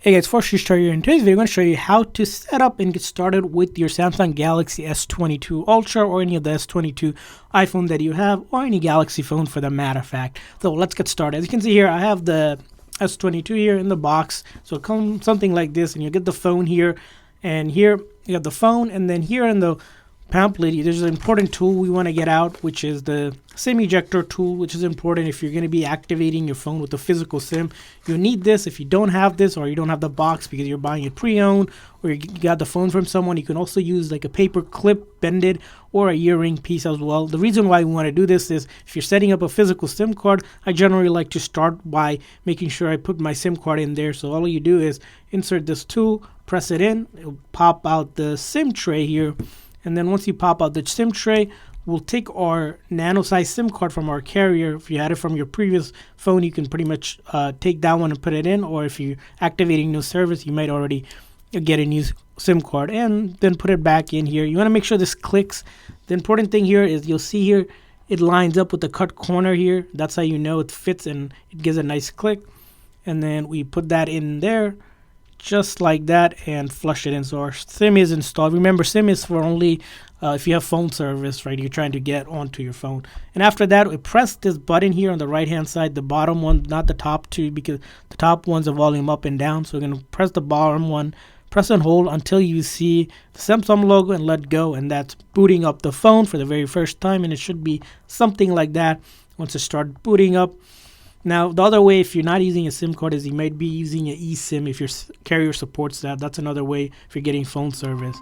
Hey guys, for sure here in today's video, I'm going to show you how to set up and get started with your Samsung Galaxy S22 Ultra or any of the S22 iPhone that you have, or any Galaxy phone for the matter of fact. So let's get started. As you can see here, I have the S22 here in the box. So it comes something like this, and you get the phone here, and here you have the phone, and then here in the pamphlet, there's an important tool we want to get out, which is the SIM ejector tool, which is important if you're going to be activating your phone with a physical SIM. You need this. If you don't have this, or you don't have the box because you're buying it pre-owned, or you got the phone from someone, you can also use like a paper clip, bended, or a earring piece as well. The reason why we want to do this is if you're setting up a physical SIM card, I generally like to start by making sure I put my SIM card in there. So all you do is insert this tool, press it in, it'll pop out the SIM tray here. And then once you pop out the SIM tray, we'll take our nano size SIM card from our carrier. If you had it from your previous phone, you can pretty much take that one and put it in. Or if you're activating new service, you might already get a new SIM card and then put it back in here. You want to make sure this clicks. The important thing here is you'll see here, it lines up with the cut corner here. That's how you know it fits and it gives a nice click. And then we put that in there, just like that, and flush it in. So our SIM is installed. Remember, SIM is for only if you have phone service, right? You're trying to get onto your phone. And after that, we press this button here on the right hand side, the bottom one, not the top two, because the top one's a volume up and down. So we're going to press the bottom one, press and hold until you see the Samsung logo, and let go. And that's booting up the phone for the very first time. And it should be something like that once it starts booting up. Now, the other way, if you're not using a SIM card, is you might be using an eSIM if your carrier supports that. That's another way if you're getting phone service.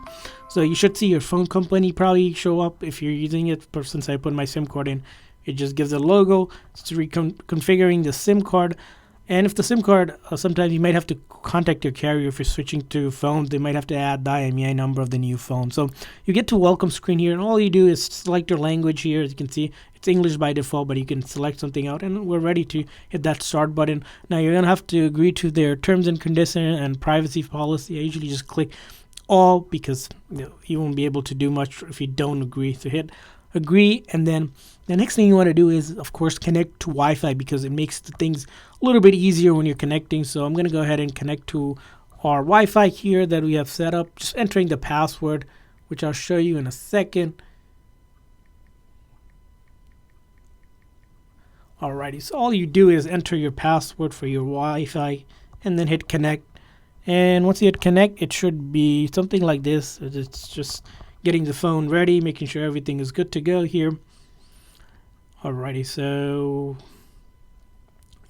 So you should see your phone company probably show up if you're using it. But since I put my SIM card in, it just gives a logo. It's configuring the SIM card. And if the SIM card, sometimes you might have to contact your carrier if you're switching to phones. They might have to add the IMEI number of the new phone. So you get to welcome screen here, and all you do is select your language here. As you can see, it's English by default, but you can select something out, and we're ready to hit that start button. Now you're gonna have to agree to their terms and conditions and privacy policy. I usually just click all because you won't be able to do much if you don't agree. So hit agree, and then the next thing you want to do is, of course, connect to Wi-Fi, because it makes the things a little bit easier when you're connecting. So I'm going to go ahead and connect to our Wi-Fi here that we have set up, just entering the password, which I'll show you in a second. Alrighty, so all you do is enter your password for your Wi-Fi and then hit connect. And once you hit connect, it should be something like this. It's just getting the phone ready, making sure everything is good to go here. Alrighty, so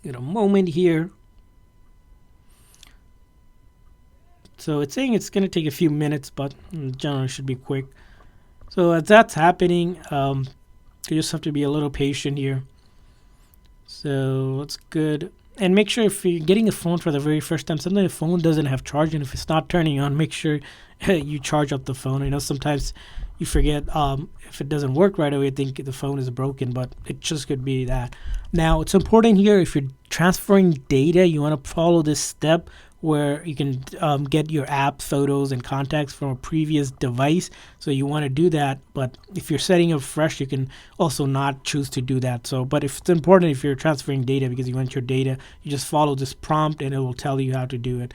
get a moment here. So it's saying it's going to take a few minutes, but generally should be quick. So as that's happening, you just have to be a little patient here. So that's good. And make sure if you're getting a phone for the very first time, sometimes the phone doesn't have charge, and if it's not turning on, make sure you charge up the phone. I know sometimes you forget if it doesn't work right away, I think the phone is broken, but it just could be that. Now, it's important here, if you're transferring data, you want to follow this step where you can get your app photos and contacts from a previous device. So you want to do that, but if you're setting up fresh, you can also not choose to do that. So, but if it's important, if you're transferring data because you want your data, you just follow this prompt and it will tell you how to do it.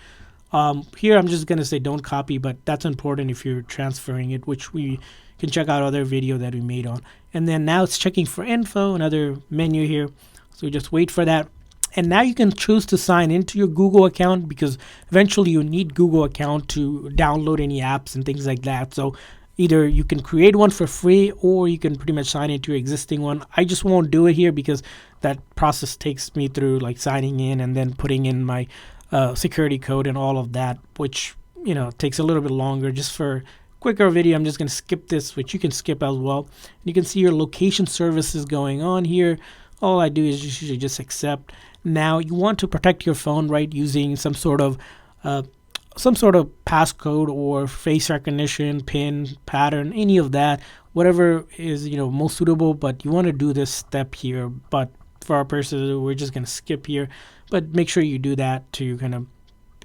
Here I'm just going to say don't copy, but that's important if you're transferring it, which we can check out other video that we made on. And then now it's checking for info, another menu here. So we just wait for that. And now you can choose to sign into your Google account, because eventually you need Google account to download any apps and things like that. So either you can create one for free, or you can pretty much sign into your existing one. I just won't do it here because that process takes me through like signing in and then putting in my security code and all of that, which takes a little bit longer. Just for quicker video, I'm just going to skip this, which you can skip as well. And you can see your location services going on here. All I do is usually just accept. Now you want to protect your phone, right, using some sort of passcode or face recognition, PIN, pattern, any of that, whatever is most suitable. But you want to do this step here. But for our purposes, we're just going to skip here. But make sure you do that to kind of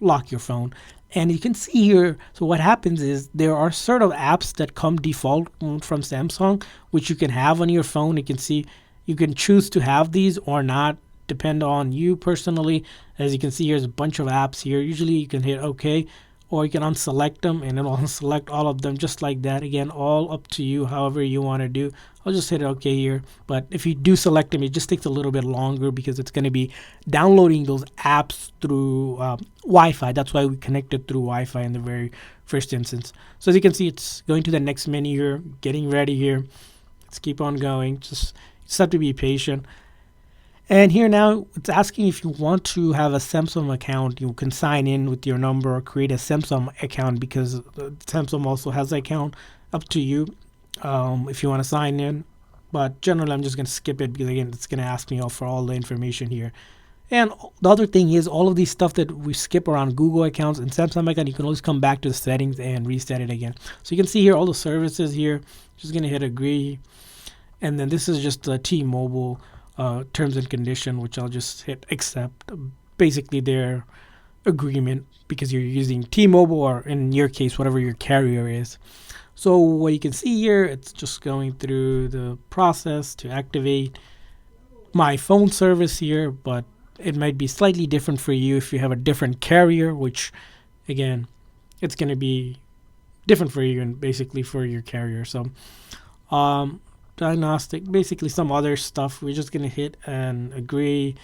lock your phone. And you can see here, so what happens is there are sort of apps that come default from Samsung, which you can have on your phone. You can see you can choose to have these or not. depend on you personally. As you can see, here's a bunch of apps here. Usually you can hit OK, or you can unselect them and it'll unselect all of them just like that. Again, all up to you, however you want to do. I'll just hit OK here. But if you do select them, it just takes a little bit longer because it's going to be downloading those apps through Wi-Fi. That's why we connected through Wi-Fi in the very first instance. So as you can see, it's going to the next menu here, getting ready here. Let's keep on going. Just have to be patient. And here now, it's asking if you want to have a Samsung account. You can sign in with your number or create a Samsung account, because Samsung also has an account. Up to you if you want to sign in. But generally, I'm just going to skip it because, again, it's going to ask me for all the information here. And the other thing is, all of these stuff that we skip around Google accounts and Samsung account, you can always come back to the settings and reset it again. So you can see here all the services here. Just going to hit agree. And then this is just the T-Mobile terms and condition, which I'll just hit accept. Basically their agreement, because you're using T-Mobile, or in your case, whatever your carrier is. So what you can see here, it's just going through the process to activate my phone service here, but it might be slightly different for you if you have a different carrier, which again, it's going to be different for you and basically for your carrier. So diagnostic, basically some other stuff. We're just going to hit and agree.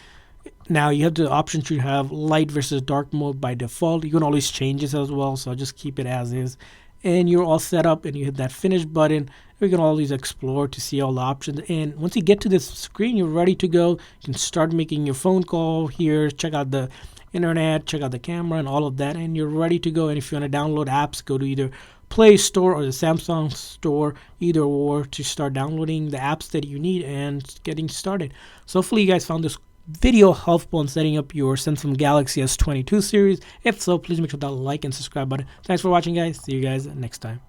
Now you have the option to have light versus dark mode by default. You can always change this as well, so I'll just keep it as is. And you're all set up, and you hit that finish button. We can always explore to see all the options. And once you get to this screen, you're ready to go. You can start making your phone call here, check out the internet, check out the camera and all of that, and you're ready to go. And if you want to download apps, go to either Play Store or the Samsung Store, either or, to start downloading the apps that you need and getting started. So hopefully you guys found this video helpful in setting up your Samsung Galaxy S22 series. If so, please make sure to like and subscribe button. Thanks for watching, guys. See you guys next time.